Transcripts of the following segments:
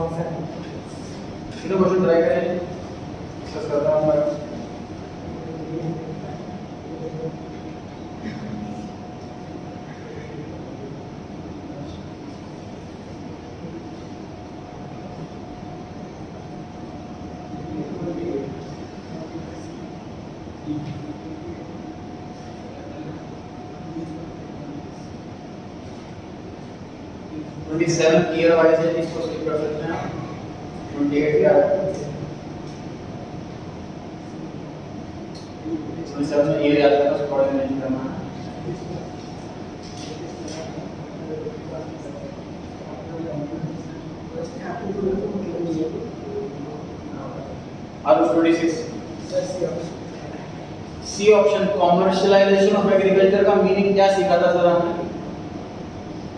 कितने question try करें, discuss करता हूँ मैं। ईयर वाइज है, इसको स्किप कर सकते हैं आप। 28 ईयर 27 ईयर याद रखना, थोड़ा नहीं करना है। अब 26 C option, commercialisation of agriculture का मीनिंग क्या सीखा था सर हमने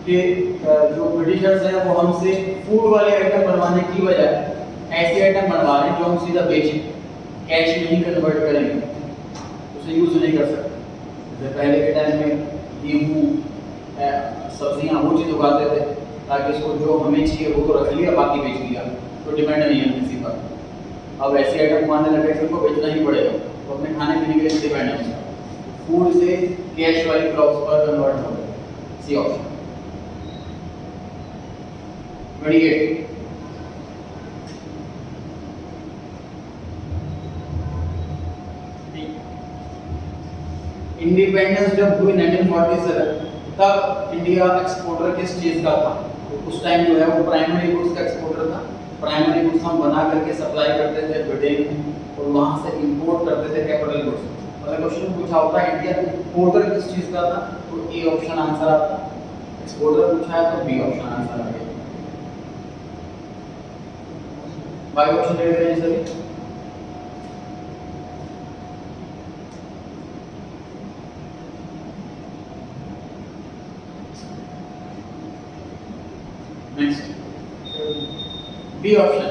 कि जो ब्रिटिशर्स हैं वो हमसे फूड वाले आइटम बनवाने की बजाय ऐसे आइटम बनवा रहे हैं जो हम सीधा बेचें, कैश में ही कन्वर्ट करेंगे, उसे यूज नहीं कर सकते। जैसे पहले के टाइम में गेहूँ सब्जियां वो चीज़ उगाते थे ताकि इसको जो हमें चाहिए वो तो रख लिया, बाकी बेच दिया, तो डिपेंड नहीं है किसी पर। अब ऐसे आइटम बनाने लगे फिर उनको बेचना ही पड़ेगा, तो अपने खाने पीने के लिए डिपेंड है। फूड से कैश वाली क्रॉप्स पर कन्वर्ट हो गए। C option. 28 इंडिपेंडेंस जब हुई 1947 तब इंडिया एक्सपोर्टर किस चीज का था? तो उस टाइम जो है वो प्राइमरी गुड्स का एक्सपोर्टर था। प्राइमरी गुड्स हम बना करके सप्लाई करते थे ब्रिटेन और वहां से इंपोर्ट करते थे कैपिटल गुड्स। अगर क्वेश्चन पूछा होता है इंडिया एक्सपोर्टर किस चीज का था तो ए ऑप्शन आंसर आता। एक्सपोर्टर पूछा है तो बी ऑप्शन आंसर आ गया। बाकी ऑप्शन दे रहे हैं सभी। नेक्स्ट बी ऑप्शन,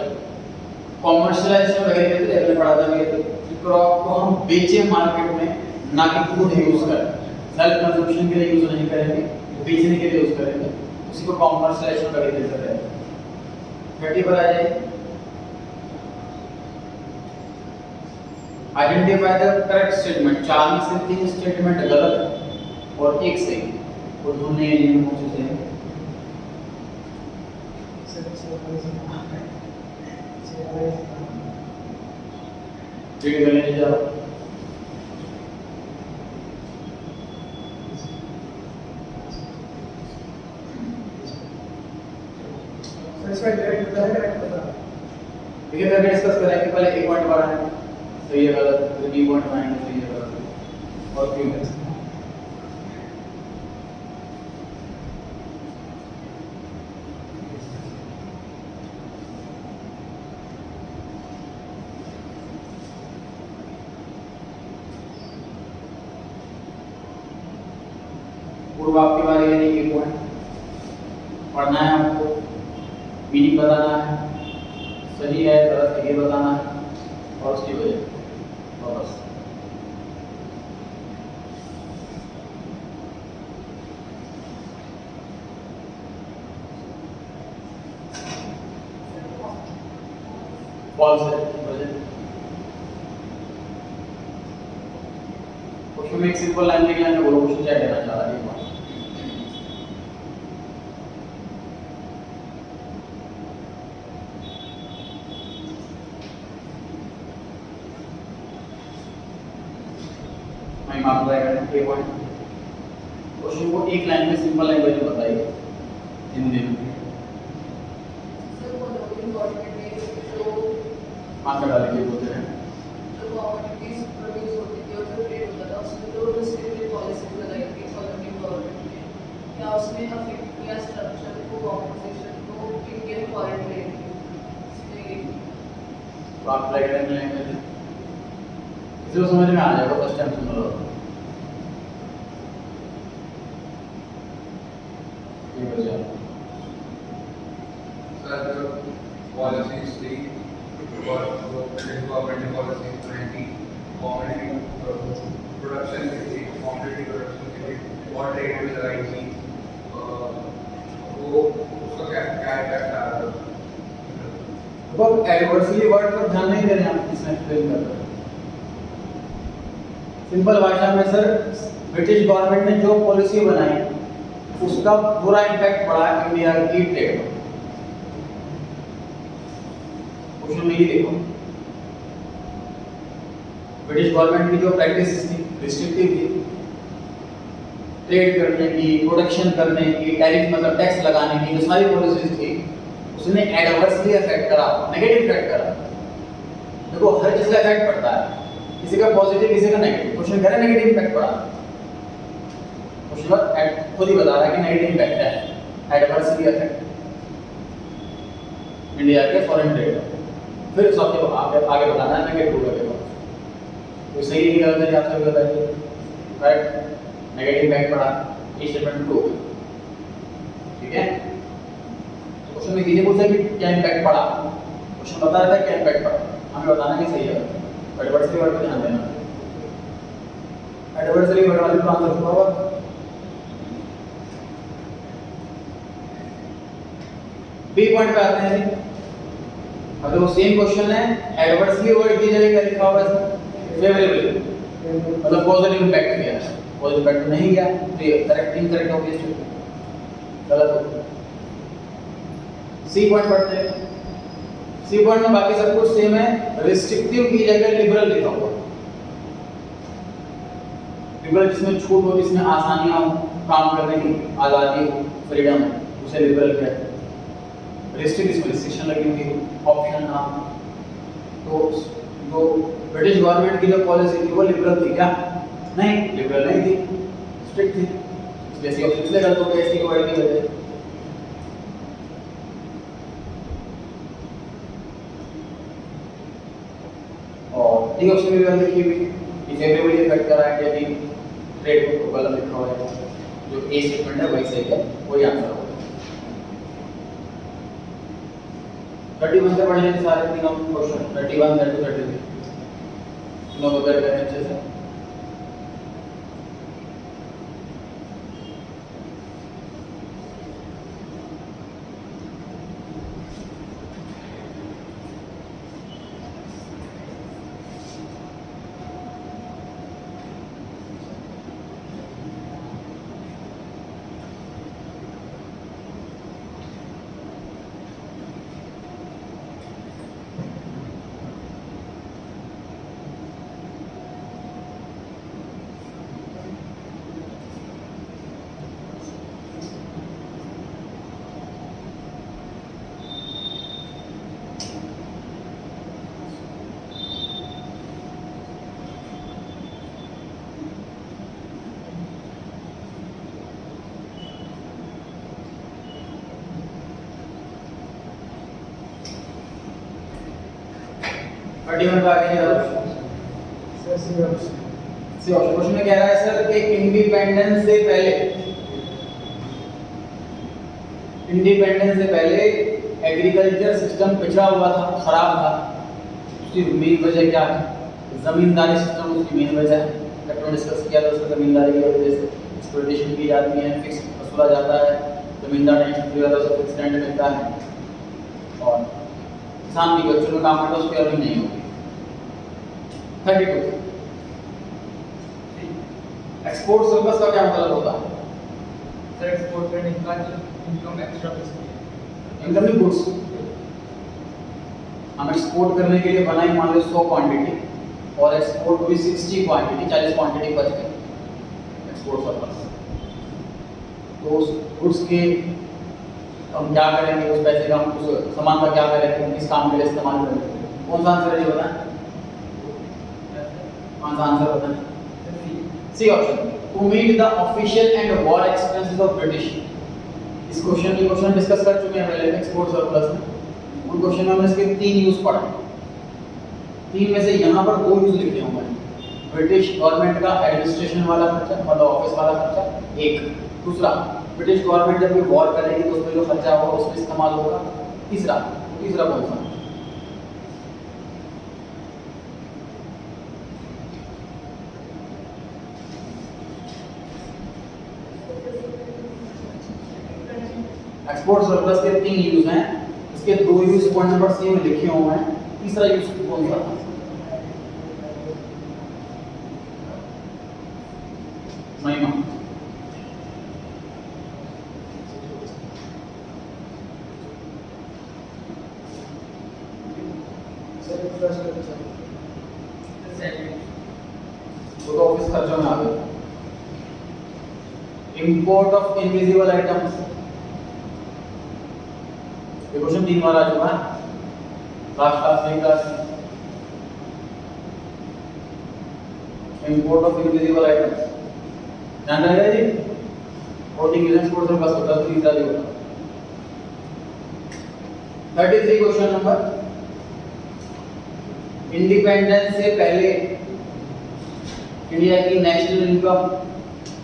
कॉमर्शियलाइजेशन वगैरह कहते हैं, पढ़ा था ये क्रॉप को हम बेचे मार्केट में, ना कि खुद यूज करें। सेल्फ कंजम्पशन के लिए यूज नहीं करेंगे, बेचने के लिए यूज करेंगे, उसी को कॉमर्शियलाइजेशन वगैरह कहते हैं। 30 पर आ जाइए। Identify the correct statement. 4 में से 3 स्टेटमेंट गलत और एक सही, और दोनों ये नहीं हो सकते हैं। रीड कर लीजिए आप। देखिए करके डिस्कस करेंगे। पहले एक पॉइंट पर आए, सही है गलत, फिर बी पॉइंट आएंगे, सही है गलत और क्यों है। पूर्व आपके बारे में नहीं, ये पॉइंट पढ़ना है आपको, मीनिंग बताना है, सही है गलत है ये बताना है और उसकी वजह और बस। फॉल्स है वजह। क्वेश्चन में एक सिंपल लाइन लिखना है, वो क्वेश्चन क्या कहना चाह रहा है। आप ट्राई करें ए पॉइंट। क्वेश्चन को एक लाइन में सिंपल लैंग्वेज में बताइए हिंदी में। सर वो लोडिंग कोऑर्डिनेट जो आंसर डालिए बोलते हैं। जो कमोडिटीज प्रोड्यूस होती थी और जो ट्रेड होता था उसमें तो रिस्ट्रिक्टिव पॉलिसी लगाई गई इकोनॉमिक गवर्नमेंट ने, क्या उसमें अफेक्ट किया स्ट्रक्चर को, कॉम्पोजिशन को, इंडियन फॉरेन ट्रेड की? तो आप ट्राई करेंगे लैंग्वेज जो समझ में आ जाएगा, first time soon low. Policies for government policy 20 commodity production के लिए, commodity production के लिए और trade में लगाई थी, वो उसका क्या क्या इफेक्ट आ रहा था? देखो अब एडवर्सली वर्ड पर ध्यान नहीं दे रहे हैं आप, इसमें एक्सप्लेन कर रहे हैं। सिंपल भाषा में सर, ब्रिटिश गवर्नमेंट ने जो पॉलिसी बनाई उसका बुरा इम्पैक्ट पड़ा इंडिया की ट्रेड पर। क्वेश्चन में ये देखो, ब्रिटिश गवर्नमेंट की जो प्रैक्टिस थी रिस्ट्रिक्टिव थी, ट्रेड करने की, प्रोडक्शन करने की, टैरिफ मतलब टैक्स लगाने की जो सारी पॉलिसीज थी, उसने एडवर्सली इफेक्ट करा, नेगेटिव इफेक्ट करा। देखो हर चीज का इफेक्ट पड़ता है, किसी का पॉजिटिव किसी का नेगेटिव। क्वेश्चन कह रहा है नेगेटिव इफेक्ट पड़ा, क्वेश्चन खुद ही बता रहा है कि नेगेटिव इफेक्ट है, एडवर्सली इफेक्ट इंडिया के फॉरेन ट्रेड। फिर सबके आगे बताना है नेगेटिव के बाद, तो सही निकल कर आप सभी बताइए, राइट? नेगेटिव इफेक्ट पड़ा, ये स्टेटमेंट ट्रू, ठीक है? क्वेश्चन में किसी पूछा कि क्या इम्पैक्ट पड़ा, क्वेश्चन बता रहा था क्या इम्पैक्ट पड़ा, हमें बताना कि सही है। एडवर्सली वर्ड पे ध्यान देना, एडवर्सली वर्ड वाले का आंसर होगा बी पॉइंट पे आते हैं। अब वो सेम क्वेश्चन है, एडवर्सली वर्ड की जगह क्या लिखा हुआ है? फेवरेबल, मतलब पॉजिटिव इम्पैक्ट किया है, पॉजिटिव इम्पैक्ट नहीं गया तो ये करेक्ट इनकरेक्ट हो गया, गलत हो गया। सी पॉइंट पढ़ते हैं। सी पॉइंट में बाकी सब कुछ सेम है, रिस्ट्रिक्टिव की जगह लिबरल लिखा हुआ। लिबरल जिसमें छूट हो, जिसमें आसानियां हो, काम करने की आजादी हो, फ्रीडम हो, उसे लिबरल कहते हैं। रिस्ट्रिक्ट इसमें रिस्ट्रिक्शन लगी हुई है, ऑप्शन ना। तो जो ब्रिटिश गवर्नमेंट की जो पॉलिसी थी वो लिबरल थी क्या? नहीं, लिबरल नहीं थी, स्ट्रिक्ट थी, इसलिए सी ऑप्शन इसलिए गलत हो गया, इसकी वर्ड की वजह। और डी ऑप्शन में भी लिखी हुई कि फेवरेबली इफेक्ट कर रहा है इंडिया की ट्रेड को, गलत लिखा हुआ है। जो ए स्टेटमेंट है वही सही है, वही आंसर होगा। 31 से पढ़ लेंगे सारे तीनों क्वेश्चन, 31 32 33 तीनों को करके अच्छे से। पे आगे सी ऑप्शन क्वेश्चन में कह रहा है सर कि इंडिपेंडेंस से पहले एग्रीकल्चर सिस्टम पिछड़ा हुआ था, खराब था। उसकी मेन वजह क्या है? जमींदारी सिस्टम उसकी मेन वजह है। हमने डिस्कस किया था, उसका जमींदारी की वजह से एक्सप्लॉइटेशन की जाती है, फिक्स वसूला जाता है, जमींदार टेंशन फ्री रहता है, उसे फिक्स रेंट मिलता है, और किसान की बच्चों में काम करता है, उसकी अर्निंग नहीं होती। 32 एक्सपोर्ट सरप्लस का क्या मतलब होता है? सर एक्सपोर्ट करने का इनकम एक्स्ट्रा इनकम नहीं, गुड्स हम एक्सपोर्ट करने के लिए बनाई मान लो 100 क्वांटिटी और एक्सपोर्ट हुई 60 क्वांटिटी, 40 क्वांटिटी बच गई, एक्सपोर्ट सरप्लस। तो उस गुड्स के हम क्या करेंगे, उस पैसे का हम उस सामान का क्या करेंगे, किस काम के लिए इस्तेमाल करेंगे? कौन सा आंसर है ये बताएं? कौन सा आंसर होता है? C option, to meet the official and war expenses of British. इस क्वेश्चन डिस्कस कर चुके हैं पहले एक्सपोर्ट सरप्लस में। उन क्वेश्चन में हमने इसके 3 यूज पढ़े, 3 में से यहाँ पर 2 यूज लिखे हुए हैं। ब्रिटिश गवर्नमेंट का एडमिनिस्ट्रेशन वाला खर्चा, मतलब ऑफिस वाला खर्चा, एक। दूसरा, ब्रिटिश गवर्नमेंट जब भी वॉर करेगी तो उसमें जो खर्चा होगा उसमें इस्तेमाल होगा। तीसरा कौन सा? एक्सपोर्ट सरप्लस के 3 यूज हैं, इसके दो यूज पॉइंट नंबर सी में लिखे हुए हैं, तीसरा यूज कौन सा था? महिमा। तो ऑफिस खर्चों में आ गए। इंपोर्ट ऑफ इनविजिबल आइटम्स, ये क्वेश्चन 3 बार आ चुका है लास्ट क्लास में class. Import of invisible items ध्यान रहेगा जी। वोटिंग बिजनेस कोर्स में बस होता है, तीसरा भी होता। 33 क्वेश्चन नंबर, इंडिपेंडेंस से पहले इंडिया की national income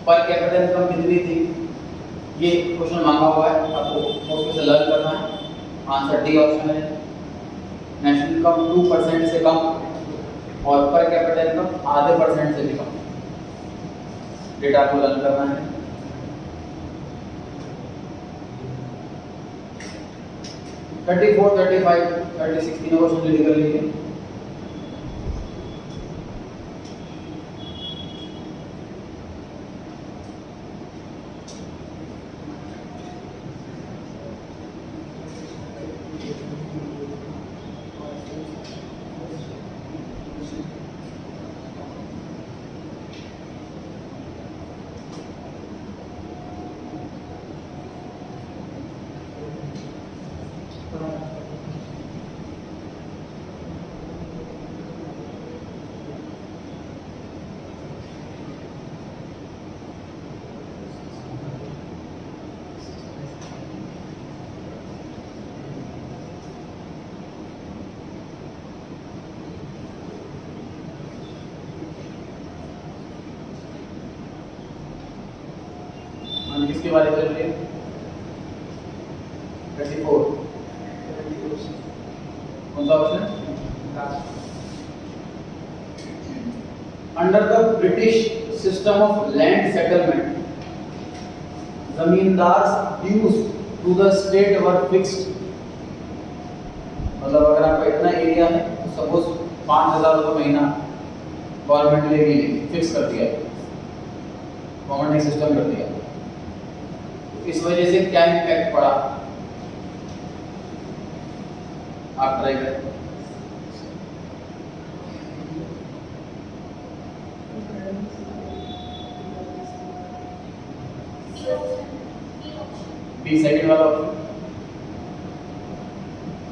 per capita income कितनी थी? ये क्वेश्चन मांगा हुआ है, आपको उसमें से लर्न करना है। आंसर डी ऑप्शन है। नेशनल इनकम 2% से कम और पर कैपिटा इनकम आधे % से भी कम। डेटा को लर्न करना है। थर्टी 35, 36 तीनों क्वेश्चन रेडी कर लीजिए। किसके बारे में चल रही है? 34 कौन सा option? Under the British system of land settlement zamindars dues to the state were fixed. मतलब अगर आपका इतना एरिया है तो सपोज 5,000 रुपये महीना गवर्नमेंट लेगी, फिक्स कर दिया, गवर्नमेंट ने सिस्टम कर दिया। इस वजह से क्या इम्पैक्ट पड़ा? आप ट्राई करें। बी सेकंड वाला option.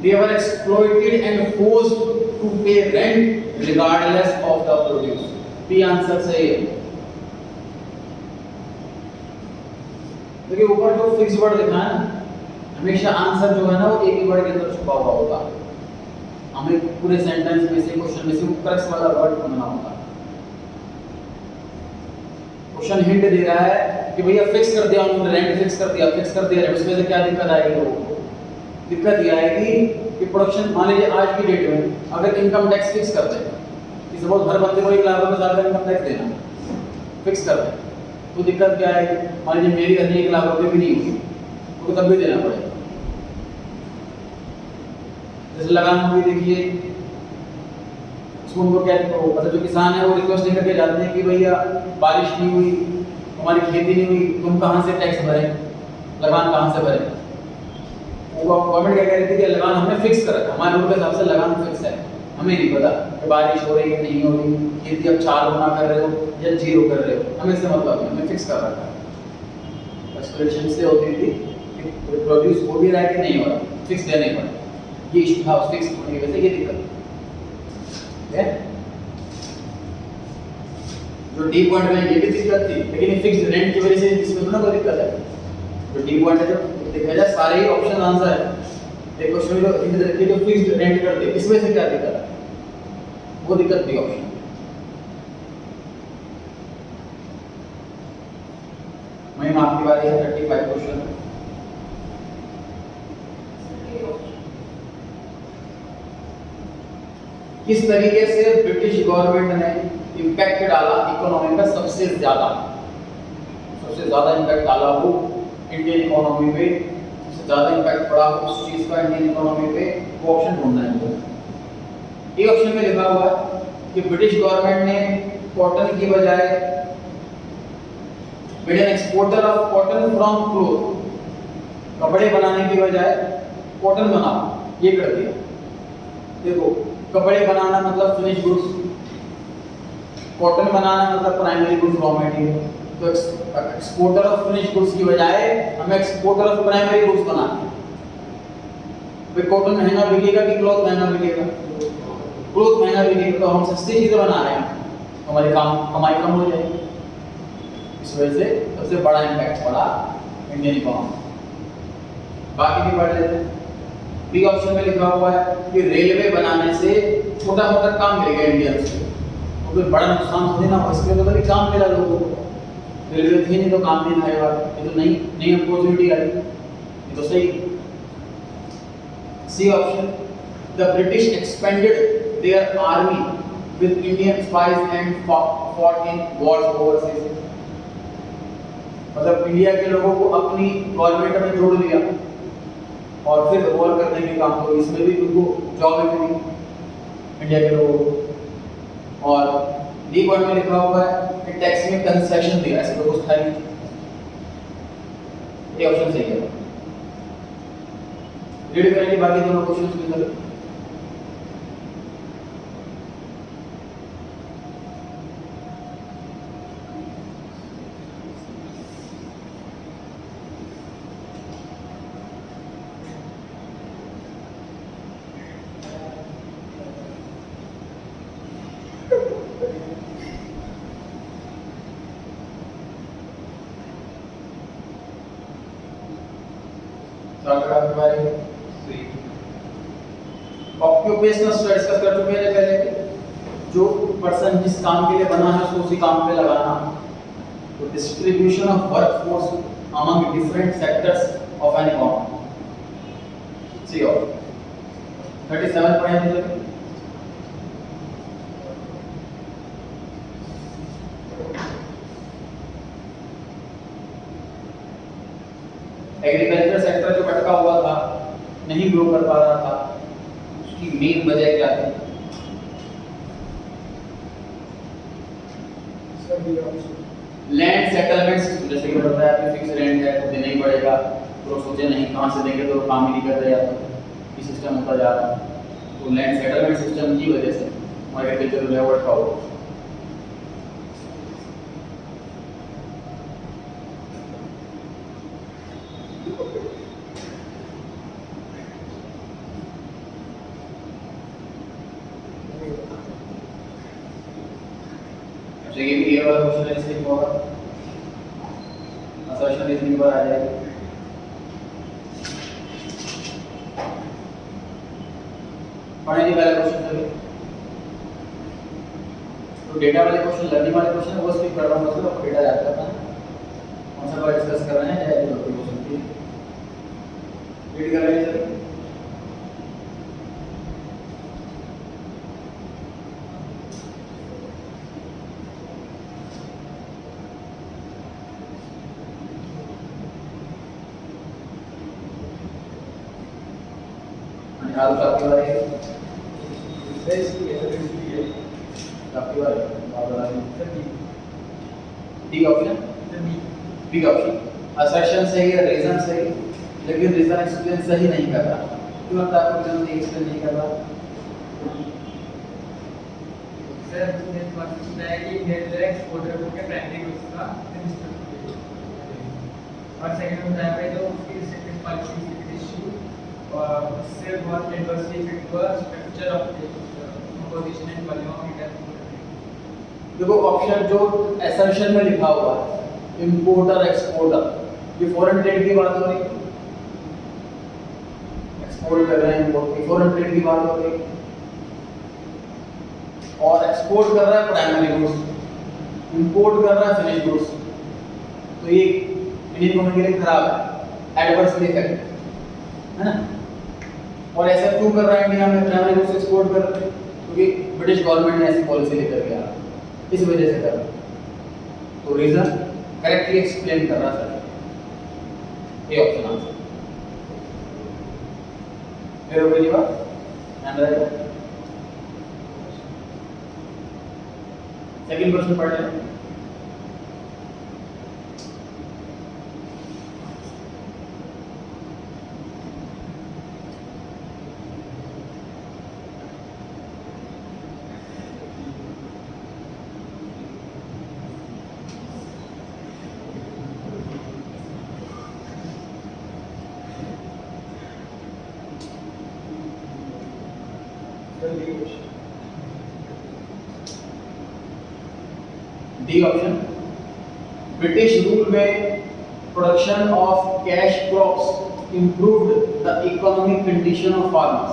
They were exploited and forced to pay rent regardless of the produce. B answer सही है। देखिए ऊपर जो फिक्स वर्ड लिखा है ना, हमेशा आंसर जो है ना वो एक ही वर्ड के अंदर छुपा हुआ होता है। हमें पूरे सेंटेंस में से, क्वेश्चन में से क्रक्स वाला वर्ड ढूंढना होता है। क्वेश्चन हिंट दे रहा है कि भैया फिक्स कर दिया उन्होंने, रेंट फिक्स कर दिया, उसमें से क्या दिक्कत आएगी लोगों को? दिक्कत ये आएगी कि प्रोडक्शन, मान लीजिए आज की डेट में अगर इनकम टैक्स फिक्स कर दें कि सपोज हर बंदे को 1 लाख रुपए साल का इनकम टैक्स देना, फिक्स कर दें, तो दिक्कत क्या आएगी? मान लीजिए मेरी अर्निंग 1 लाख रुपए भी नहीं हुई तो तब भी देना पड़ेगा। जैसे लगान मूवी देखिए, उसको उनको क्या मतलब जो किसान है वो रिक्वेस्ट करके जाते हैं कि भैया बारिश नहीं हुई, हमारी खेती नहीं हुई, तुम कहाँ से टैक्स भरें, लगान कहाँ से भरें? वो गवर्नमेंट क्या कह रही थी कि लगान हमने फिक्स कर रखा है, हमारे रूल के हिसाब से लगान फिक्स है, हमें नहीं पता कि बारिश हो रही है नहीं हो रही, खेती अब 4 गुना कर रहे हो या 0 कर रहे हो, हमें इससे मतलब नहीं, हमने फिक्स कर रखा है। एक्सप्लेनेशन से होती थी कि प्रोड्यूस हो भी रहा है कि नहीं हो रहा, फिक्स देने पड़े। ये इशू था फिक्स होने की वजह से, ये दिक्कत है। जो डी पॉइंट में ये भी दिक्कत थी, लेकिन फिक्स्ड रेंट की वजह से इसमें थोड़ा कोई दिक्कत है। जो डी पॉइंट है, जो देखा जाए सारे ही ऑप्शन आंसर है, एक क्वेश्चन में जो हिंट देती है जो फिक्स्ड रेंट करते हैं, इसमें से क्या दिक्कत है? वो दिक्कत भी ऑप्शन। मैम आपकी बारी है। 35 क्वेश्चन। किस तरीके से ब्रिटिश गवर्नमेंट ने इम्पैक्ट डाला इकोनॉमी का? सबसे ज्यादा इम्पैक्ट डाला वो इंडियन इकोनॉमी पे, सबसे ज़्यादा इम्पैक्ट पड़ा हो उस चीज़ का इंडियन इकोनॉमी पे, वो ऑप्शन ढूंढना है मुझे। ये ऑप्शन में लिखा हुआ है कि ब्रिटिश गवर्नमेंट ने कॉटन की बजाय made an exporter of cotton from cloth, कपड़े बनाने की बजाय कॉटन बनाओ, ये कर दिया। देखो, कपड़े बनाना मतलब फिनिश गुड्स, कॉटन बनाना मतलब प्राइमरी गुड्स, रॉ मटेरियल। तो एक्सपोर्टर ऑफ फिनिश गुड्स की बजाय हम एक्सपोर्टर ऑफ प्राइमरी गुड्स बनाते हैं। भाई कॉटन महंगा बिकेगा कि क्लॉथ महंगा बिकेगा? क्लॉथ महंगा बिकेगा, तो हम सस्ती चीजें बना रहे हैं, हमारी कमाई कम हो जाएगी। इस वजह से सबसे बड़ा इम्पैक्ट पड़ा इंडियन इकोनॉमी। बाकी भी पढ़ लेते हैं। बी ऑप्शन में लिखा हुआ है कि रेलवे बनाने से छोटा मोटा काम मिलेगा इंडियंस को, तो कोई बड़ा नुकसान थोड़ी ना हो, इसके तो कभी काम मिला लोगों को। रेलवे थी नहीं तो काम नहीं आएगा, ये तो नई अपॉर्चुनिटी आई, ये तो सही। C option, the British expended their army with Indian sepoys and fought in wars overseas. मतलब इंडिया के लोगों को अपनी गवर्नमेंट में जोड़ लिया और फिर वॉर करने के काम को, इसमें भी उनको जॉब मिली इंडिया के लोगों को। और डी पॉइंट में लिखा हुआ है कि टैक्स में कंसेशन दिया, ऐसे तो कुछ था नहीं। ये ऑप्शन सही है। रीड करेंगे बाकी दोनों क्वेश्चंस भी सर। ऑक्यूपेशनल स्टडीज का कर चुके हैं पहले, जो पर्सन जिस काम के लिए बना है उसको उसी काम पे लगाना। तो distribution of workforce among different sectors of an economy. C of 37 पढ़े थे सर। एग्रीकल्चर सेक्टर जो भटका हुआ था, नहीं ग्रो कर पा रहा था, उसकी मेन वजह क्या थी? लैंड सेटलमेंट्स, जैसे कि बताया कि फिक्स रेंट है तो देना ही पड़ेगा, तो सोचे नहीं कहाँ से देंगे, तो काम ही नहीं कर रहे, या तो ये सिस्टम होता जा रहा है। तो लैंड सेटलमेंट सिस्टम की वजह से एग्रीकल्चर जो है भटका हुआ। ये भी ये वाला क्वेश्चन है, इसलिए होगा असर्शन रीजनिंग पर आ जाएगी। पढ़ने वाला क्वेश्चन सभी तो डेटा वाले क्वेश्चन, लर्निंग वाले क्वेश्चन वो स्किप कर रहा हूं, मतलब डेटा याद करना है, कौन सा बात डिस्कस कर रहे हैं, चाहे जो भी क्वेश्चन थी रीड कर रहे हैं। हाल आपके बारे में आपके बारे में ठीक ऑप्शन, ठीक ऑप्शन। असर्शन सही है, रीजन सही, लेकिन रीजन एक्सप्लेन सही नहीं कर रहा। क्यों लगता है आपको रीजन एक्सप्लेन नहीं कर रहा? सर उसने पूछा है कि नेचर एक्सपोर्टर को क्या प्राइमरी गुड्स का और सेकंड में बताया है तो उसकी सेकंड पॉलिसी इशू और उससे बहुत एडवर्सली इफेक्ट हुआ structure of the composition and volume of Indian. देखो ऑप्शन जो असर्शन में लिखा हुआ है इंपोर्टर एक्सपोर्टर, ये फॉरेन ट्रेड की बात हो रही है, एक्सपोर्ट कर रहे हैं इंपोर्ट की, फॉरेन ट्रेड की बात हो रही है, और एक्सपोर्ट कर रहा है प्राइमरी गुड्स, इंपोर्ट कर रहा है फिनिश गुड्स। तो ये इंडियन इकोनॉमी के लिए खराब है, एडवर्सली इफेक्ट है ना। और ऐसा क्यों कर रहा है इंडिया में, प्राइमरी गुड्स एक्सपोर्ट कर रहे हैं क्योंकि ब्रिटिश गवर्नमेंट ने ऐसी पॉलिसी लेकर गया, इस वजह से कर रहा है। तो रीजन करेक्टली एक्सप्लेन कर रहा है, ये ऑप्शन आंसर। क्लियर हो गई बात? ध्यान रहेगा। सेकंड क्वेश्चन पढ़ लें। डी ऑप्शन, ब्रिटिश रूल में production of cash crops improved the economic condition of farmers.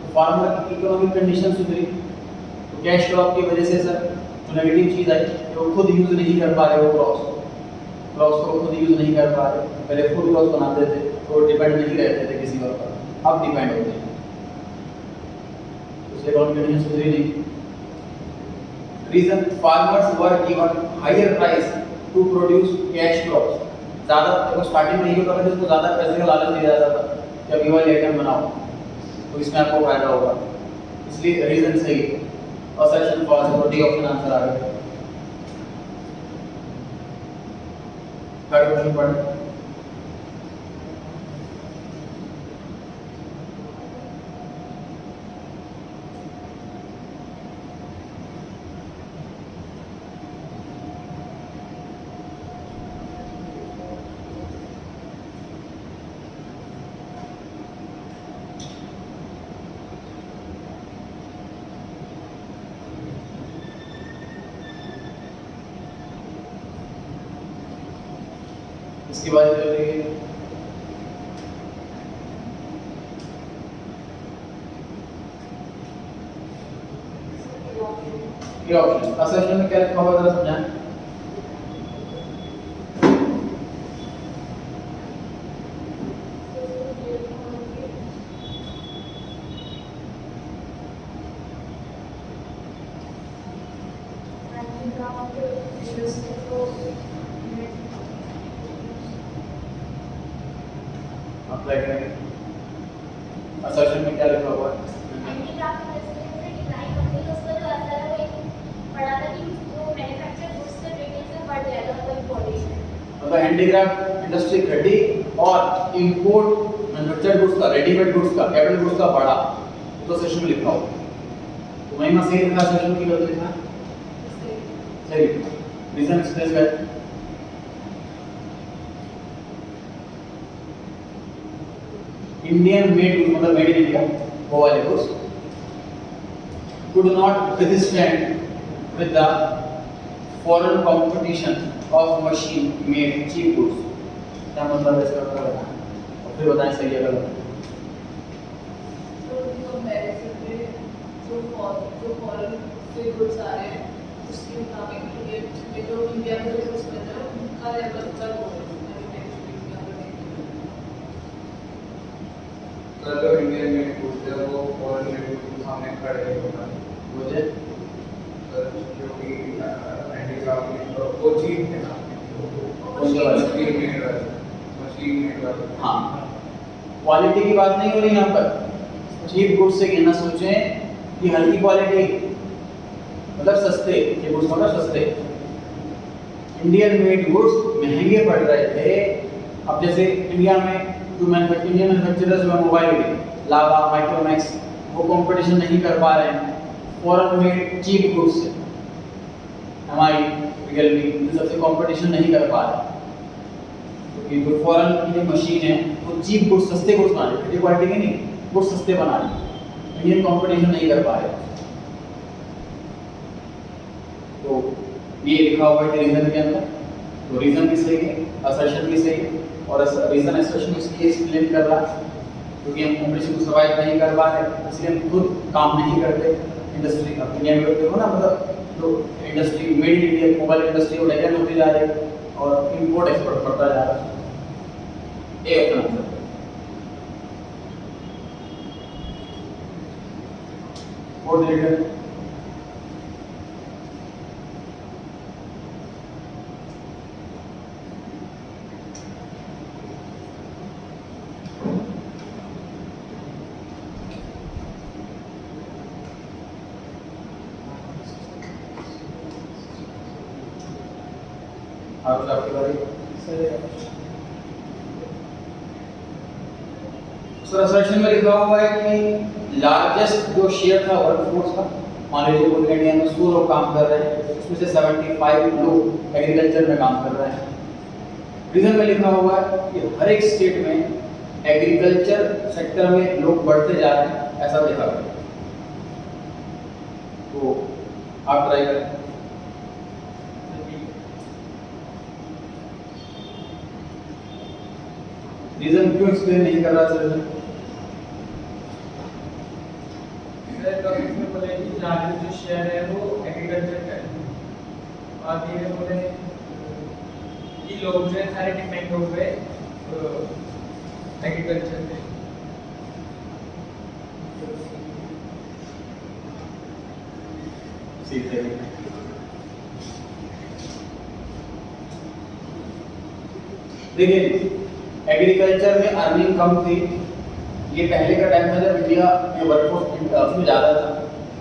तो फार्मर की इकोनॉमिक कंडीशन सुधरी, तो कैश क्रॉप की वजह से सर जो नेगेटिव चीज़ आई कि वो खुद यूज़ नहीं कर पा रहे, वो क्रॉप्स को खुद यूज़ नहीं कर पा रहे। पहले फूड क्रॉप्स बनाते थे तो डिपेंड नहीं रहते थे किसी और पर, अब डिपेंड होते हैं, उससे इकोनॉमिक कंडीशन सुधरी नहीं। Reason, farmers were given higher price to produce cash crops। ज़्यादा देखो स्टार्टिंग में ये होता था कि उसको ज़्यादा पैसे का लालच दिया जाता था कि अब ये वाली आइटम बनाओ तो इसमें आपको फायदा होगा, इसलिए रीजन सही है। असर्शन फॉल्स है, तो डी ऑप्शन आंसर आ गया। थर्ड क्वेश्चन पढ़ें। इसके बाद चल रही है ये ऑप्शन। असर्शन में क्या लिखा हुआ जरा समझाएं। अप्लाई करेंगे। असर्शन में क्या लिखा हुआ है? मतलब हैंडीक्राफ्ट इंडस्ट्री घटी और इंपोर्ट मैन्युफैक्चर्ड गुड्स का, रेडीमेड गुड्स का, कैपिटल गुड्स का बढ़ा, तो सेशन में लिखा होगा। तो महिमा सही लिखा, सेशन की गलत लिखा सही। रीजन एक्सप्रेस कर। इंडियन मेड गुड्स मतलब मेड इन इंडिया वो वाले goods could not withstand with the foreign competition of machine made cheap goods। क्या मतलब है इसका? बताएं और फिर बताएं सही है गलत। तो कंपैरिजन में जो फॉरेन से गुड्स आ रहे हैं उसके मुताबिक ये जो इंडिया में जो गुड्स बन रहे हैं उनका लेवल पर हो सर जो इंडियन मेड गुड्स है वो फॉरेन मेड गुड्स के सामने खड़े नहीं होता। मुझे सर जो कि हैंडीक्राफ्ट में वो चीज है ना, मशीन मेड वाला। हाँ, क्वालिटी की बात नहीं हो रही यहाँ पर। चीप गुड्स से कहना सोचें कि हल्की क्वालिटी मतलब सस्ते, ये गुड्स मतलब सस्ते। इंडियन मेड गुड्स महंगे पड़ रहे थे। अब जैसे इंडिया में जो इंडियन मैन्युफैक्चरर्स जो मोबाइल के लावा, माइक्रोमैक्स, वो कंपटीशन नहीं कर पा रहे हैं फॉरेन मेड चीप गुड्स से। हमारी रियलमी इन सबसे कंपटीशन नहीं कर पा रहे क्योंकि जो फॉरेन की मशीन है वो चीप गुड्स, सस्ते गुड्स बना रही है, क्वालिटी के नहीं, गुड्स सस्ते बना रही है। इंडियन कंपटीशन नहीं कर पा रहे। तो ये लिखा हुआ है रीजन के अंदर, तो रीजन भी सही है, असर्शन भी सही है। और रीजन असर्शन इसलिए एक्सप्लेन कर रहा है क्योंकि हम कंपटीशन को सर्वाइव नहीं कर पा रहे, इसलिए हम खुद काम नहीं करते। इंडस्ट्री अब दुनिया में देखो ना, मतलब जो industry made in India mobile industry वो डेवलप होती जा रही है और इंपोर्ट एक्सपोर्ट बढ़ता जा रहा है। ये अपना आंसर। फोर्थ रीजन और आपकी बारी सर असर्शन में लिखा हुआ है कि लार्जेस्ट जो शेयर था वर्कफोर्स का, मान लीजिए पूरे इंडिया में 100 लोग काम कर रहे हैं, उसमें से 75 लोग एग्रीकल्चर में काम कर रहे हैं। रीजन में लिखा हुआ है कि हर एक स्टेट में एग्रीकल्चर सेक्टर में लोग बढ़ते जा रहे हैं, ऐसा लिखा हुआ है। तो आप ट्राई करें। रीजन क्यों एक्सप्लेन नहीं कर रहा सर? इसमें बोले कि लार्जेस्ट जो शेयर है वो एग्रीकल्चर का है, और ये बोले कि लोग जो है सारे डिपेंड हो गए एग्रीकल्चर पे। सीधे देखिए एग्रीकल्चर में अर्निंग कम थी, ये पहले का टाइम था जब इंडिया में वर्कफोर्स उसमें ज़्यादा था।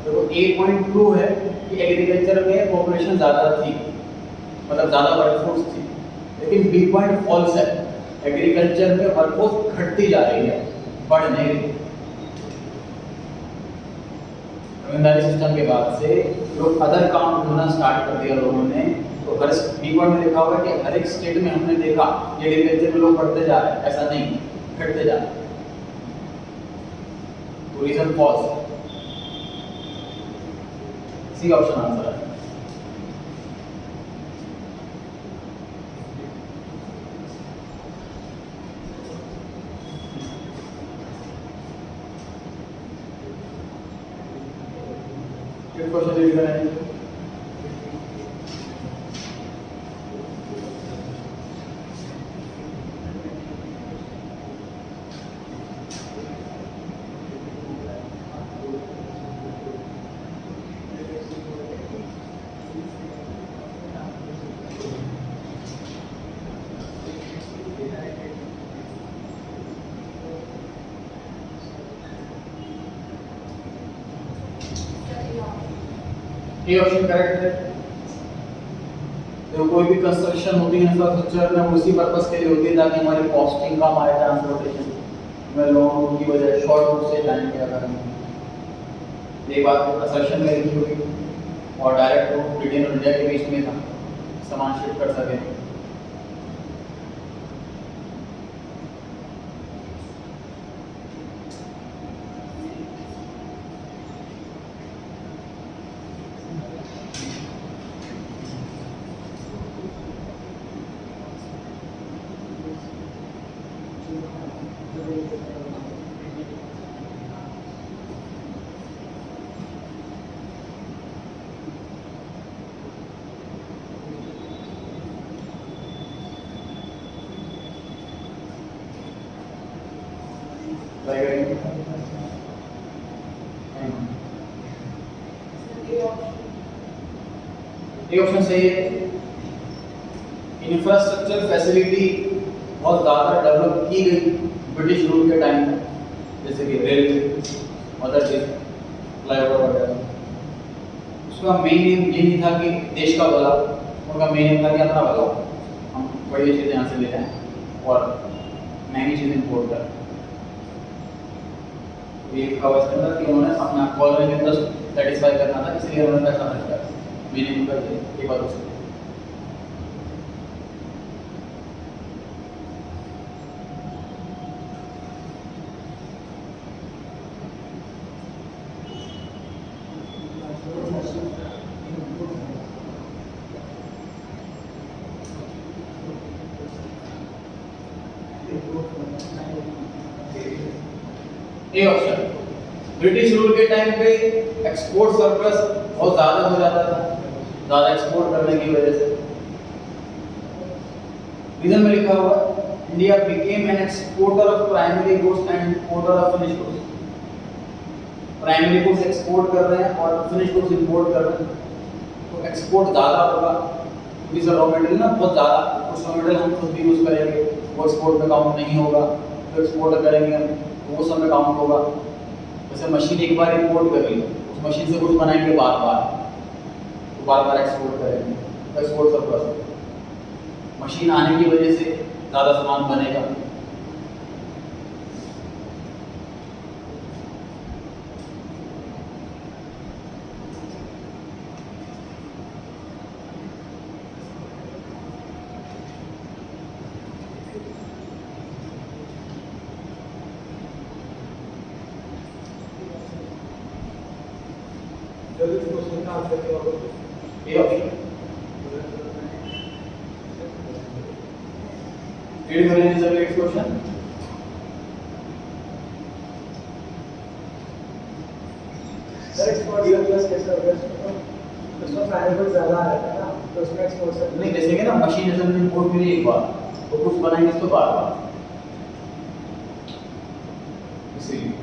तो 8.2 है कि एग्रीकल्चर में पॉपुलेशन ज़्यादा थी, मतलब ज़्यादा वर्कफोर्स थी, लेकिन बी पॉइंट फॉल्स है, एग्रीकल्चर में वर्कफोर्स घटती जा रही है, बढ़ नहीं रही। जमींदारी सिस्टम के बाद से लोग अदर काम ढूंढना स्टार्ट कर दिया लोगों ने। तो हर बी पॉइंट में लिखा हुआ है कि हर एक स्टेट में हमने देखा कि एग्रीकल्चर में लोग बढ़ते जा रहे हैं, ऐसा नहीं, घटते जा रहे हैं। तो रीजन फॉल्स है, सी ऑप्शन आंसर है। क्वेश्चन रीड करें। ये ऑप्शन करेक्ट है। तो कोई भी कंस्ट्रक्शन होती है इंफ्रास्ट्रक्चर में उसी पर्पस के लिए होती है ताकि हमारी कॉस्टिंग कम आए, ट्रांसपोर्टेशन में लोगों की वजह शॉर्ट रूट से जाने के अगर ये बात असर्शन में लिखी हुई और डायरेक्ट रूट ब्रिटेन और इंडिया के बीच में था, सामान शिफ्ट कर सके। ये ऑप्शन सही है। इंफ्रास्ट्रक्चर फैसिलिटी बहुत ज़्यादा डेवलप की गई ब्रिटिश रूल के टाइम में, जैसे कि रेलवे, अदर चीज, फ्लाईओवर वगैरह। उसका मेन एम ये नहीं था कि देश का भला, उनका मेन एम था कि अपना भला, हम बढ़िया चीज़ें यहाँ से ले जाएँ और महंगी चीज़ें इम्पोर्ट करें। ये कवर करना कि उन्होंने अपना कॉलोनी इंटरेस्ट सेटिस्फाई करना था, इसलिए उन्होंने पैसा खर्च किया। मीनिंग कर ये बात हो सकती है। ए ऑप्शन, ब्रिटिश रूल के टाइम पे एक्सपोर्ट सरप्लस बहुत ज़्यादा हो जाता था, ज़्यादा एक्सपोर्ट करने की वजह से। रीजन में लिखा हुआ India became an exporter of primary goods and importer of finish goods. Primary goods export कर रहे हैं और फिनिश गुड्स इंपोर्ट कर रहे हैं, तो एक्सपोर्ट ज़्यादा होगा क्योंकि रॉ मटेरियल ना बहुत ज़्यादा, कुछ रॉ मटेरियल हम खुद भी यूज़ करेंगे, वो एक्सपोर्ट में काउंट नहीं होगा, तो एक्सपोर्ट करेंगे हम वो सब में काउंट होगा। जैसे मशीन एक बार इंपोर्ट कर ली, उस मशीन से कुछ बनाएंगे बार बार, तो बार बार एक्सपोर्ट करेंगे, तो एक्सपोर्ट सरप्लस। मशीन आने की वजह से ज़्यादा सामान बनेगा। जल्दी से क्वेश्चन का आंसर क्या होगा? ये ऑप्शन रीड करें sir next question. Sir export surplus कैसे होगा? उसमें फाइनेबल ज़्यादा आएगा ना, तो उसमें एक्सपोर्ट सरप्लस नहीं जैसे कि ना मशीन असेंबली इंपोर्ट के लिए एक बार तो कुछ बनाएंगे तो बार बार, इसीलिए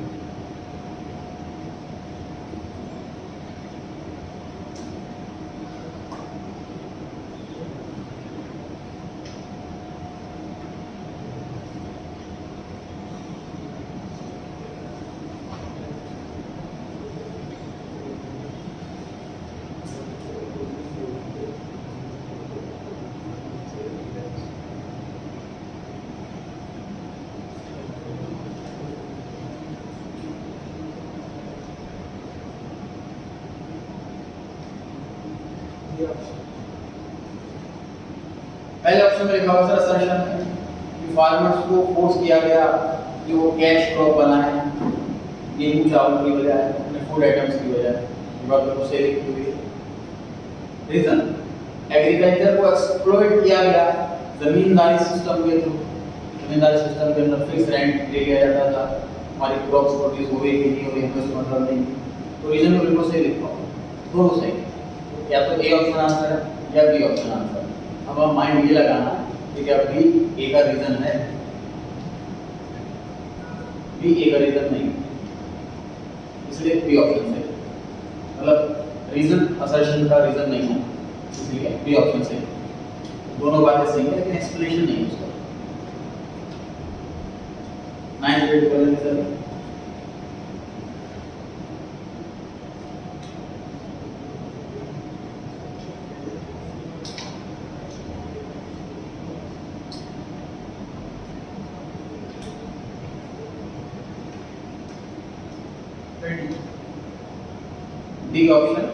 ये ऑप्शन। पहले ऑप्शन में लिखा हुआ सर असर्शन कि फार्मर्स को फोर्स किया गया कि वो कैश क्रॉप बनाएं गेहूं चावल की बजाय अपने फूड आइटम्स की बजाय, गवर्नमेंट को सेल की हुई। रीजन एग्रीकल्चर को एक्सप्लॉइट किया गया जमींदारी सिस्टम के थ्रू। जमींदारी सिस्टम के अंदर फिक्स रेंट ले लिया जाता था, हमारी क्रॉप्स प्रोड्यूस हो गई कि नहीं हो गई हमें मतलब नहीं। तो रीजन को बिल्कुल सही लिखा हुआ, दोनों सही, या तो ए ऑप्शन आंसर है या बी ऑप्शन आंसर है। अब हम माइंड ये लगाना कि क्या बी ए का रीजन है, बी ए का रीजन नहीं, इसलिए बी ऑप्शन सही। मतलब रीजन असर्शन का रीजन नहीं है, इसलिए बी ऑप्शन सही। दोनों बातें सही है लेकिन एक्सप्लेनेशन नहीं है उसका। 9th ग्रेड वाले sir D option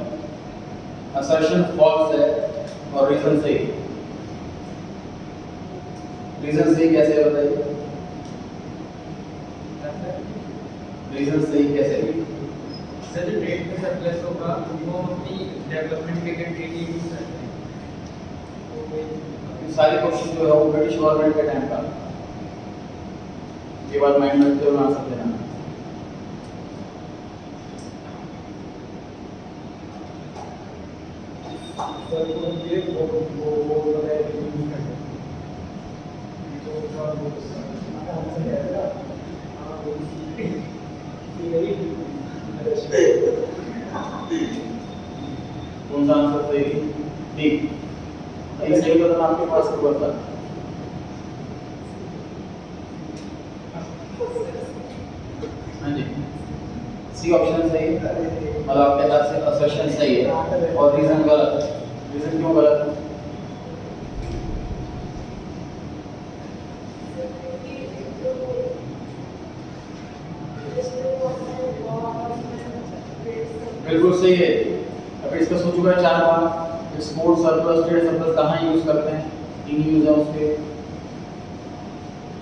assertion false है और रीजन सही। रीजन सही कैसे है बताइए, रीजन सही कैसे है? सर जो ट्रेड में सरप्लस होगा वो अपनी डेवलपमेंट के लिए ट्रेड यूज करते हैं। ये सारे क्वेश्चन जो है वो ब्रिटिश गवर्नमेंट के टाइम का, ये बात माइंड में रखते हुए आंसर देना। सर को ये वो वाला यूज करते हैं। तो का वो आंसर क्या है? हां वो यही कौन सा आंसर सही? डी। ये सही बटन आपके पास हुआ था। हाँ जी, सी ऑप्शन सही है, मतलब आपके हिसाब से असर्शन सही है और रीजन गलत है। रीजन क्यों गलत है? बिल्कुल सही है। अब इसका सोच चुका है 4 बार। एक्सपोर्ट सरप्लस ट्रेड सरप्लस कहाँ यूज करते हैं? 3 यूज है उसके,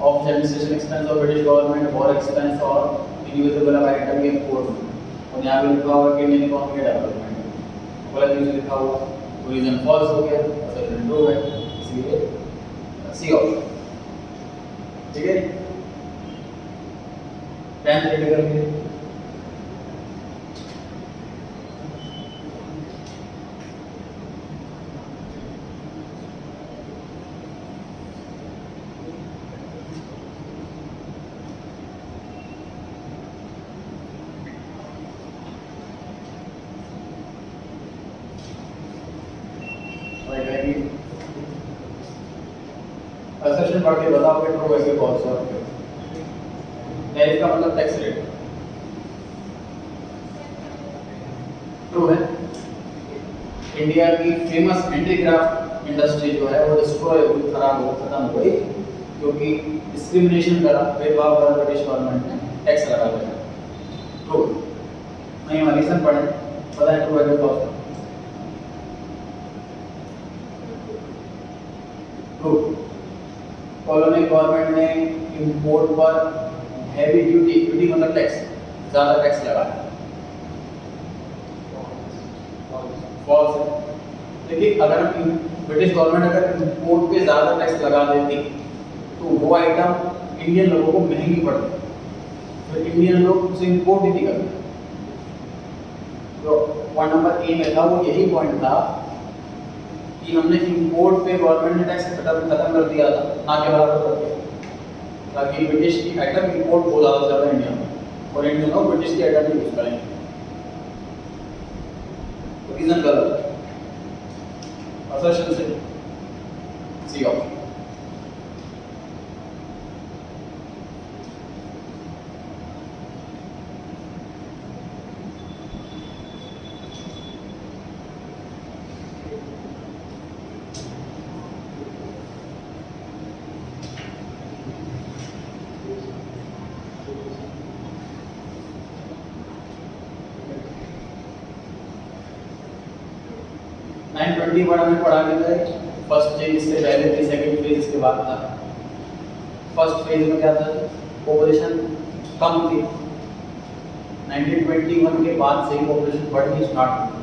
of administration expense of British government, war expense और इनयूजेबल आइटम के इंपोर्ट। और यहाँ पे लिखा हुआ कि इंडियन इकोनॉमी के डेवलपमेंट, गलत यूज लिखा हुआ, तो रीजन फॉल्स हो गया, असर्शन ट्रू है, इसलिए सी ऑप्शन। ठीक है, 10th रेडी करके असर्शन पढ़ के बताओगे ट्रू है कि फॉल्स है। टैरिफ का मतलब टैक्स रेट, ट्रू है। इंडिया की फेमस हैंडीक्राफ्ट इंडस्ट्री जो है वो डिस्ट्रॉय हुई, खराब हो, खत्म हो गई, क्योंकि डिस्क्रिमिनेशन करा, भेदभाव करा ब्रिटिश गवर्नमेंट ने, टैक्स लगा दिया। ट्रू नहीं, हमारी रीजन पढ़े, पता है ट्रू है फॉल्स? ट्रू। कॉलोनी गवर्नमेंट ने इंपोर्ट पर हैवी ड्यूटी, ड्यूटी मतलब टैक्स, ज़्यादा टैक्स लगाया। फॉल्स है। देखिए, अगर हम ब्रिटिश गवर्नमेंट अगर इंपोर्ट पे ज़्यादा टैक्स लगा देती तो वो आइटम इंडियन लोगों को महंगी पड़ती, फिर इंडियन लोग उसे इंपोर्ट ही नहीं करते। तो पॉइंट नंबर ए में था, वो यही पॉइंट था कि हमने इंपोर्ट पे गवर्नमेंट ने टैक्स खत्म कर दिया था, ना के बराबर कर दिया, ताकि ब्रिटिश की आइटम इंपोर्ट हो ज़्यादा इंडिया में, और इंडियन लोग ब्रिटिश की आइटम यूज़ करेंगे। रीजन गलत, असर्शन से सी ऑप्शन। में पढ़ा गया है फर्स्ट फेज, इससे पहले थी, सेकंड फेज इसके बाद था। फर्स्ट फेज में क्या था, पॉपुलेशन कम थी, 1921 के बाद से ही पॉपुलेशन बढ़नी स्टार्ट हुई।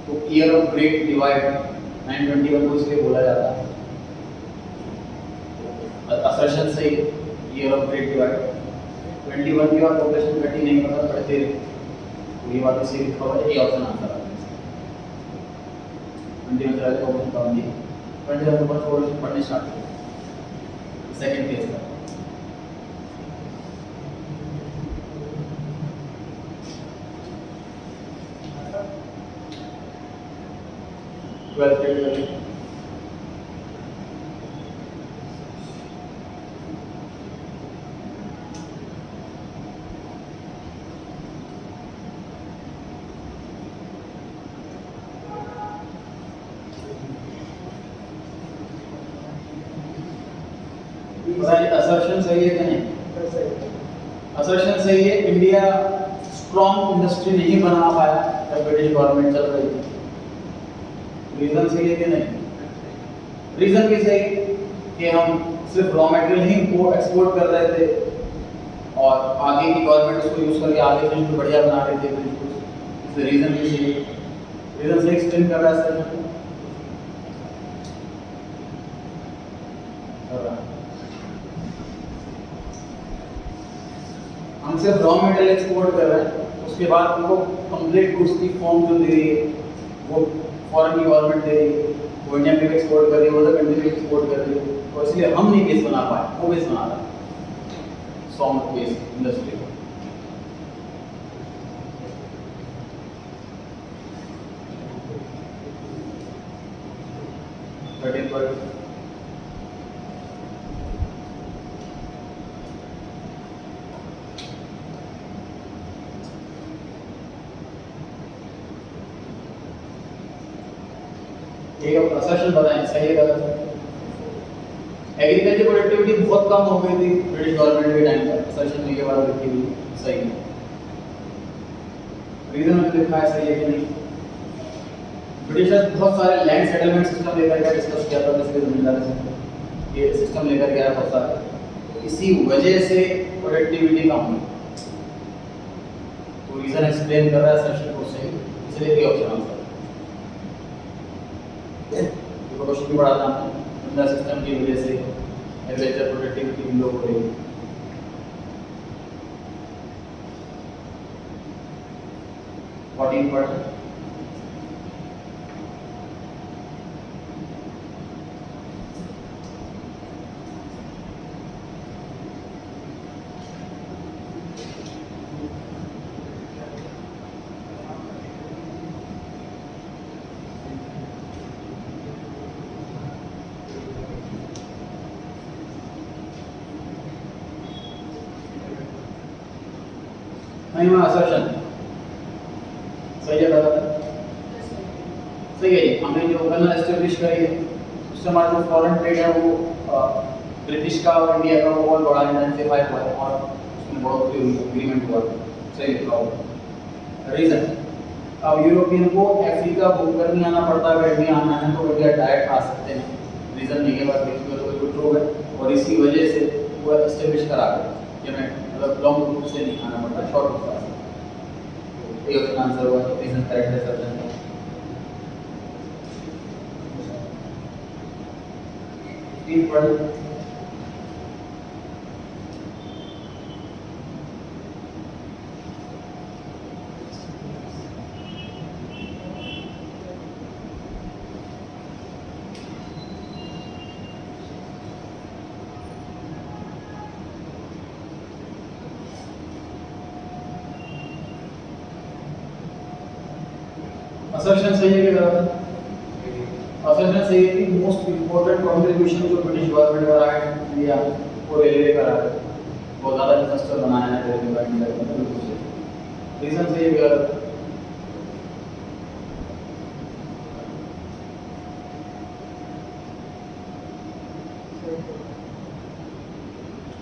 तो ईयर ऑफ ग्रेट डिवाइड 1921 को इसलिए बोला जाता है, असर्शन से ईयर ऑफ ग्रेट डिवाइड। 21 के बाद पॉपुलेशन घटी नहीं, मतलब बढ़ते रहे, तो ये बात इसे लिखा हुआ है, ये ऑप्शन आंसर है। 21 के पॉपुलेशन कम थी, 21 के बाद पॉपुलेशन बढ़नी स्टार्ट हुई, सेकंड फेज का। ट्वेल्थ ग्रेड असर्शन सही है कि नहीं? असर्शन सही है। इंडिया स्ट्रॉन्ग इंडस्ट्री नहीं बना पाया जब ब्रिटिश गवर्नमेंट चल रही थी। रीजन सही है कि नहीं? रीजन भी सही कि हम सिर्फ रॉ मटेरियल ही इम्पोर्ट एक्सपोर्ट कर रहे थे और आगे की गवर्नमेंट उसको यूज करके आगे फ्रिज को बढ़िया बना रहे थे, इसलिए रीजन भी सही है। रीजन सही एक्सप्लेन कर रहा है सर। हम सिर्फ रॉ मटेरियल एक्सपोर्ट कर रहे हैं, उसके बाद उनको कंप्लीट गुड्स की फॉर्म जो दे रही है वो फॉरेन की गवर्नमेंट दे रही है, वो इंडिया में एक्सपोर्ट कर रही है, वो अदर कंट्री में एक्सपोर्ट कर रही है, तो इसलिए हम नहीं बेस बना पाए, वो बेस बना रहा है सॉन्ग बेस इंडस्ट्री को। एक असर्शन बताएं, सही है गलत? एग्रीकल्चर प्रोडक्टिविटी बहुत कम हो गई थी ब्रिटिश गवर्नमेंट के टाइम पर, असर्शन के बाद लिखी हुई सही है। रीजन में लिखा है सही है कि नहीं? ब्रिटिशर्स बहुत सारे लैंड सेटलमेंट सिस्टम लेकर के डिस्कस किया था, इसके जमींदार से ये सिस्टम लेकर के आया बहुत सारे, इसी वजह से प्रोडक्टिविटी कम हुई। तो रीजन एक्सप्लेन कर रहा है असर्शन को सही, इसलिए ये ऑप्शन आंसर क्वेश्चन भी पढ़ा था हमने, सिस्टम की वजह से एग्रीकल्चर प्रोडक्टिविटी लो हो रही है। नहीं, मैं असर्शन सही है गलत है? सही है, हमने जो गन एस्टेब्लिश करी है उससे हमारा जो फॉरेन ट्रेड है वो ब्रिटिश का और इंडिया का वो और बड़ा इंटेंसिफाई हुआ है और उसमें बढ़ोतरी हुई, एग्रीमेंट हुआ। सही लिखा हुआ रीजन, अब यूरोपियन को अफ्रीका बुक कर नहीं आना पड़ता, अगर इंडिया आना है तो इंडिया डायरेक्ट आ सकते हैं, रीजन नहीं है बात देखिए तो कोई ट्रू है, और इसी वजह से वो एस्टेब्लिश करा गया कि मैं मतलब लॉन्ग रूट से नहीं आना पड़ता, शॉर्ट रूट से आ सकता। तो ये ऑप्शन आंसर हुआ, रीजन करेक्ट है सर। तीन पढ़ असर्शन सही है कि गलत है? असर्शन सही है कि मोस्ट इंपॉर्टेंट कंट्रीब्यूशन जो ब्रिटिश गवर्नमेंट का रहा है इंडिया वो रेलवे का रहा है, बहुत ज़्यादा इंफ्रास्ट्रक्चर बनाया है रेलवे का इंडिया में, बिल्कुल सही। रीजन सही है कि गलत?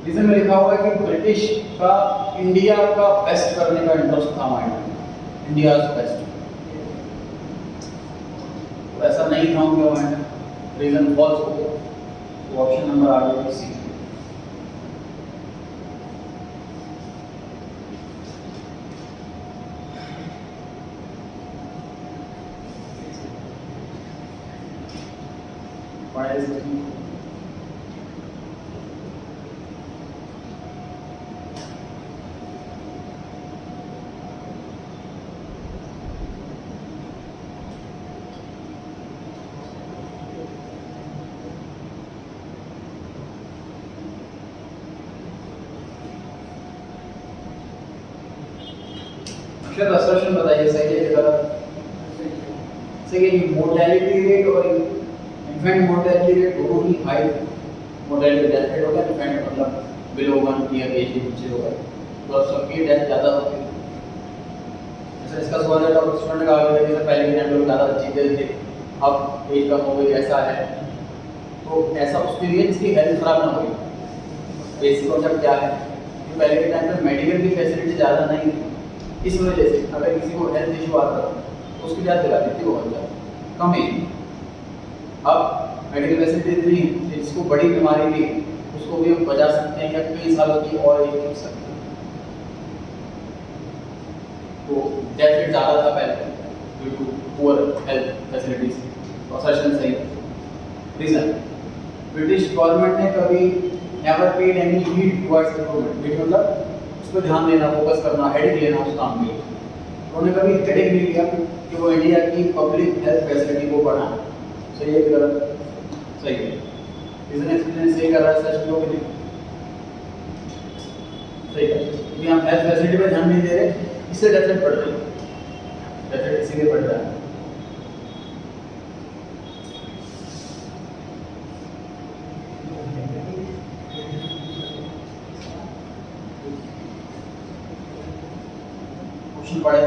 रीजन में लिखा हुआ है कि ब्रिटिश का इंडिया का बेस्ट करने का इंटरेस्ट था माइंड में, इंडिया बेस्ट, ऐसा नहीं था उनके माइंड में, रीजन फॉल्स हो गया, तो ऑप्शन नंबर आ गया सी। अक्षर असर्शन बताइए सही है कि गलत? सही है, मोर्टेलिटी रेट और इन्फेंट मोर्टेलिटी रेट दोनों ही हाई मोर्टेलिटी डेथ रेट होगा, इन्फेंट मतलब बिलो 1 ईयर एज के बच्चे होगा तो सबकी डेथ ज़्यादा होती है। जैसे इसका सवाल है डॉक्टर स्टूडेंट का आगे जैसे पहले के टाइम लोग ज़्यादा जीते थे, अब एज कम हो गई, ऐसा है तो ऐसा उसके लिए इसकी हेल्थ खराब ना होगी। बेसिक कॉन्सेप्ट क्या है कि पहले के टाइम पे मेडिकल की फैसिलिटी ज़्यादा नहीं थी, इस वजह से अगर किसी को हेल्थ इशू आता तो उसकी डेथ दिलाती थी बहुत ज़्यादा कम एज। अब मेडिकल फैसिलिटी इतनी है जिसको बड़ी बीमारी भी उसको भी हम बचा सकते हैं या कई सालों की और एज रख सकते हैं, तो डेथ रेट ज़्यादा था पहले due to poor health facilities. तो असर्शन सही। रीजन, ब्रिटिश गवर्नमेंट ने कभी never paid any heed towards improvement, heed मतलब उस पर ध्यान देना, फोकस करना, हेडेक लेना उस काम के लिए, उन्होंने कभी हेडेक नहीं लिया कि वो इंडिया की पब्लिक हेल्थ फैसिलिटी को बढ़ाए। सही है कि गलत? सही है। रीजन एक्सपीरियंस सही कर रहा है सच लोग सही है, क्योंकि हम हेल्थ फैसिलिटी पर ध्यान नहीं दे रहे, इससे डेथ रेट बढ़ रही है, डेथ रेट इसीलिए बढ़ रहा है। क्वेश्चन पढ़े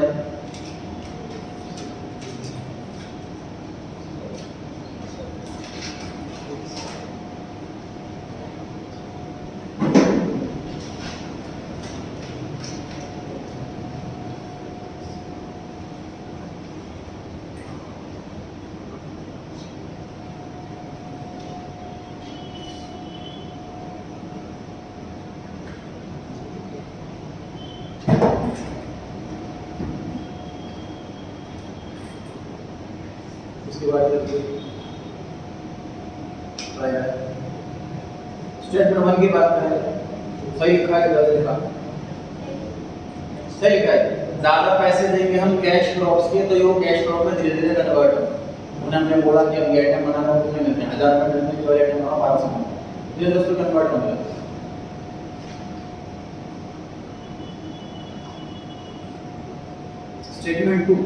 उसके बाद स्टेट प्रबंधन की बात करें, सही लिखा है गलत लिखा? सही लिखा है। ज्यादा पैसे देंगे हम कैश क्रॉप्स के तो ये कैश क्रॉप में धीरे धीरे कन्वर्ट हो। उन्हें हमने बोला कि अब ये आइटम बनाना कितने मिलते हैं, 1000 रुपये मिलते हैं, जो आइटम बना 1200 में, धीरे धीरे उसमें कन्वर्ट होने लगा। स्टेटमेंट 2,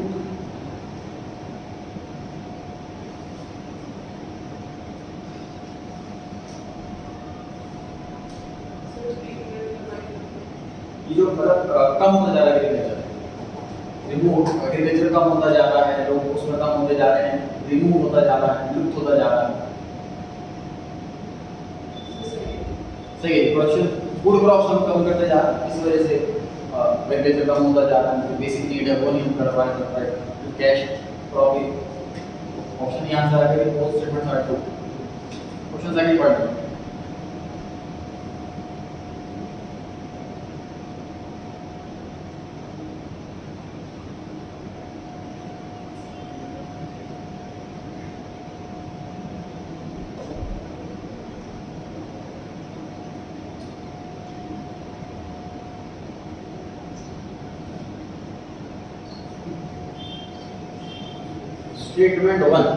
ये जो मतलब कम होता जा रहा है एग्रीकल्चर, रिमोट एग्रीकल्चर कम होता जा रहा है, लोग उसमें कम होते जा रहे हैं, रिमूव होता जा रहा है, लुप्त होता जा रहा है। सही है, प्रोडक्शन फूड क्रॉप्स हम कम करते जा रहे हैं, इस वजह से वेजिटेबल कम होता जा रहा है, जो बेसिक नीड है वो नहीं कर पा रहे हैं। कैश प्रॉब्लम ऑप्शन यहाँ से आ गया, post statement are two question second part. Statement 1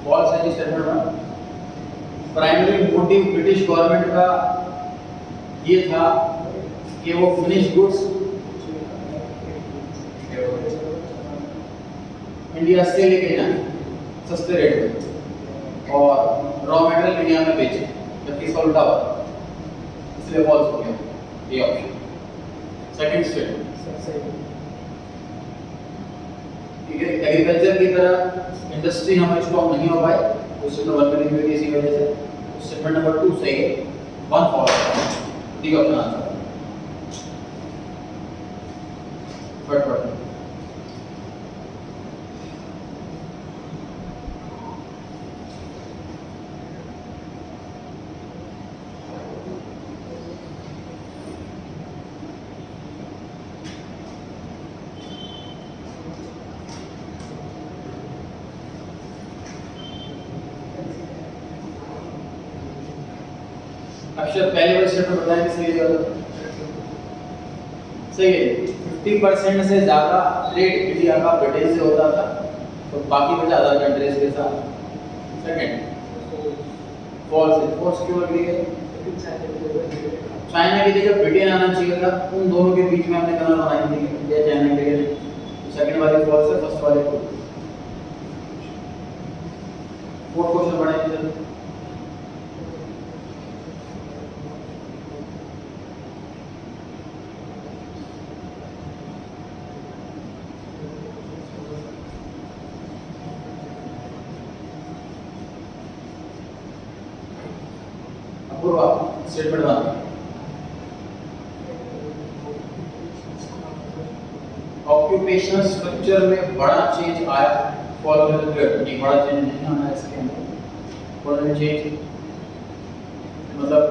false है जी। Statement 1 primary motive British government का ये था कि वो फिनिश गुड्स इंडिया से लेके जाए सस्ते रेट में और रॉ मटेरियल इंडिया में बेचे, जबकि इसका उल्टा हुआ, इसलिए फॉल्स हो गया ये ऑप्शन। सेकंड स्टेटमेंट, एग्रीकल्चर की तरह इंडस्ट्री हमारी स्ट्रॉन्ग नहीं हो पाए, उस स्टेटमेंट 1 में लिखी इसी वजह से। स्टेटमेंट नंबर 2 सही है, 1 फॉल्स, डी ऑप्शन आंसर। फटाफट अक्षर पहले वाले स्टेटमेंट बताएं सही है गलत? सही है, 50% से ज्यादा ट्रेड इंडिया का ब्रिटेन से होता था, तो बाकी बचा अदर कंट्रीज के साथ। सेकंड फॉल्स है, फॉल्स क्यों लग रही है? चाइना की जगह ब्रिटेन आना चाहिए था, उन दोनों के बीच में हमने कलर बनाई थी, इंडिया चाइना के लिए। सेकंड वाली फॉल्स है, फर्स्ट वाले को। फोर्थ क्वेश्चन बनाइए। स्टेटमेंट 1 ऑक्यूपेशनल स्ट्रक्चर में बड़ा चेंज आया, फॉलोइंग बड़ा चेंज नहीं आना है इसके अंदर। बड़ा चेंज मतलब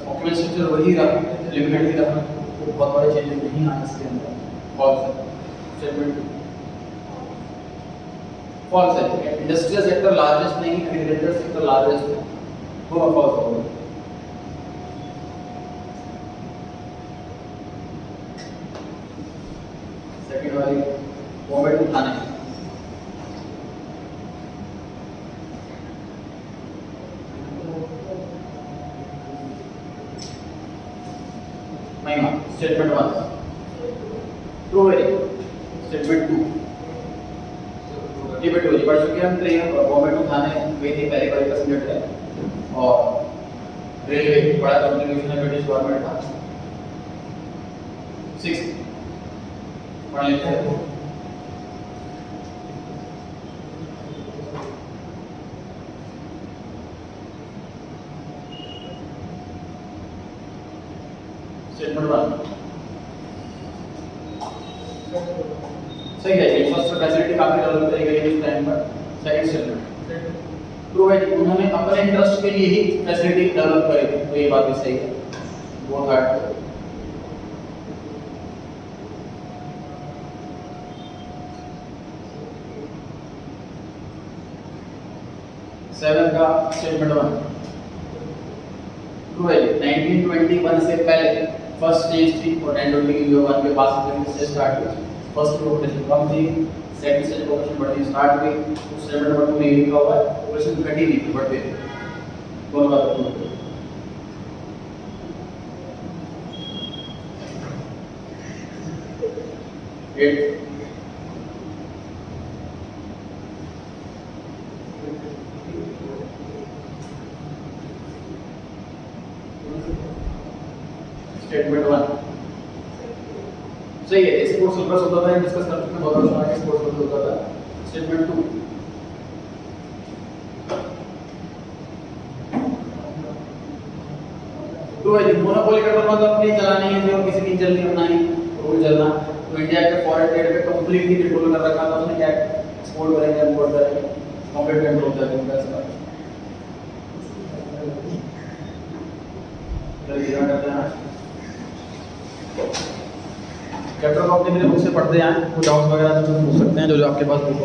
ऑक्यूपेशनल स्ट्रक्चर वही रहा, लिमिटेड ही रहा, तो बहुत बड़े चेंज नहीं आए इसके अंदर। फॉल्स है। स्टेटमेंट 2 फॉल्स है, इंडस्ट्रियल सेक्टर लार्जेस्ट नहीं, एग्रीकल्चर सेक्टर लार्जेस्ट है, वो फॉल्स हो गया। सेकंड वाली बॉम्बे टू थाने, महिमा। स्टेटमेंट 1 ट्रू है, स्टेटमेंट 2 ये बेटो जी पढ़ चुके हम। ट्रेन बॉम्बे टू थाने गई थी पहले वाली पैसेंजर ट्रेन, और रेलवे बड़ा कंट्रीब्यूशन है ब्रिटिश गवर्नमेंट का। 6 पढ़ लेते हैं। स्टेटमेंट 1 सही है, इंफ्रास्ट्रक्चर फैसिलिटी काफी डेवलप करी गई है इस टाइम पर। सेकंड स्टेटमेंट ट्रू है, उन्होंने अपने इंटरेस्ट के लिए ही फैसिलिटी डेवलप करी थी, तो ये बात भी सही है। वो थर्ड 7 का स्टेटमेंट 1 ट्रू है। 1921 से पहले फर्स्ट स्टेज थी और 1921 के बाद से स्टार्ट हुई। फर्स्ट प्रोपोगेशन कम थी, सेकंड स्टेज प्रोपोगेशन बढ़नी स्टार्ट हुई। उस स्टेटमेंट नंबर 2 में ये लिखा हुआ है प्रोपोगेशन घटी नहीं थी, बढ़ते थे। कौन बात है? एट स्टेटमेंट 1 सही है। एक्सपोर्ट सरप्लस होता था, डिस्कस कर चुके हैं, बहुत अच्छा एक्सपोर्ट सरप्लस होता था। स्टेटमेंट 2 तो है मोनोपोली कंट्रोल मतलब अपनी चलानी है जो किसी की चलनी होना ही रूल चलना। तो इंडिया के फॉरेन ट्रेड पे कंप्लीटली कंट्रोल कर रखा था उसने, क्या एक्सपोर्ट करेंगे इंपोर्ट करेंगे कंप्लीट कंट्रोल कर उनका इसका। चलिए क्या करते हैं चैप्टर को अपने बुक से पढ़ते हैं, कुछ डाउट्स वगैरह तो पूछ सकते हैं जो जो आपके पास बुक